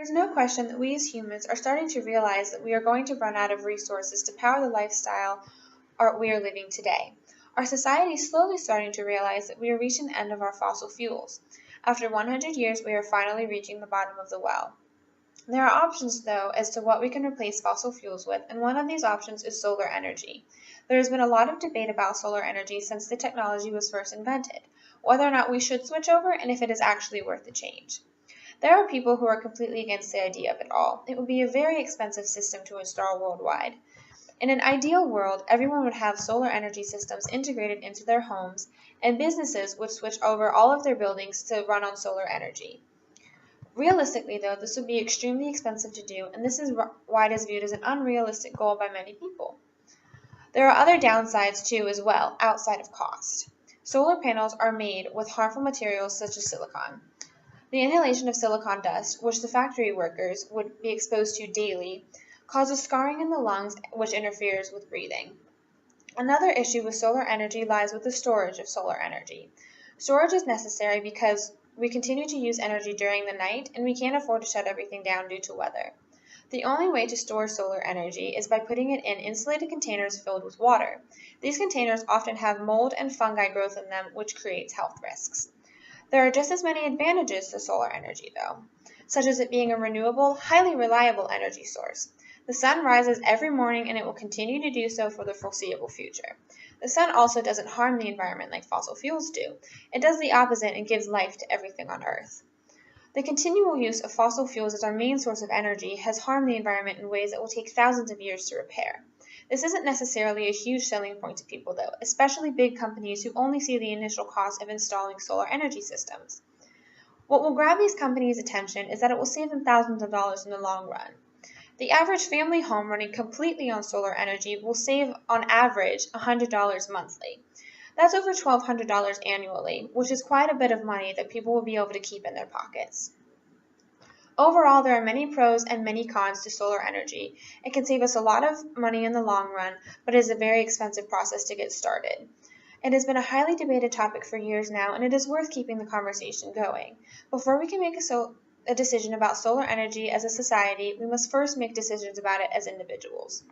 There is no question that we as humans are starting to realize that we are going to run out of resources to power the lifestyle we are living today. Our society is slowly starting to realize that we are reaching the end of our fossil fuels. After 100 years, we are finally reaching the bottom of the well. There are options, though, as to what we can replace fossil fuels with, and one of these options is solar energy. There has been a lot of debate about solar energy since the technology was first invented, whether or not we should switch over and if it is actually worth the change. There are people who are completely against the idea of it all. It would be a very expensive system to install worldwide. In an ideal world, everyone would have solar energy systems integrated into their homes, and businesses would switch over all of their buildings to run on solar energy. Realistically, though, this would be extremely expensive to do, and this is why it is viewed as an unrealistic goal by many people. There are other downsides, too, as well, outside of cost. Solar panels are made with harmful materials such as silicon. The inhalation of silicon dust, which the factory workers would be exposed to daily, causes scarring in the lungs, which interferes with breathing. Another issue with solar energy lies with the storage of solar energy. Storage is necessary because we continue to use energy during the night, and we can't afford to shut everything down due to weather. The only way to store solar energy is by putting it in insulated containers filled with water. These containers often have mold and fungi growth in them, which creates health risks. There are just as many advantages to solar energy, though, such as it being a renewable, highly reliable energy source. The sun rises every morning and it will continue to do so for the foreseeable future. The sun also doesn't harm the environment like fossil fuels do. It does the opposite and gives life to everything on Earth. The continual use of fossil fuels as our main source of energy has harmed the environment in ways that will take thousands of years to repair. This isn't necessarily a huge selling point to people, though, especially big companies who only see the initial cost of installing solar energy systems. What will grab these companies' attention is that it will save them thousands of dollars in the long run. The average family home running completely on solar energy will save, on average, $100 monthly. That's over $1,200 annually, which is quite a bit of money that people will be able to keep in their pockets. Overall, there are many pros and many cons to solar energy. It can save us a lot of money in the long run, but it is a very expensive process to get started. It has been a highly debated topic for years now, and it is worth keeping the conversation going. Before we can make a decision about solar energy as a society, we must first make decisions about it as individuals.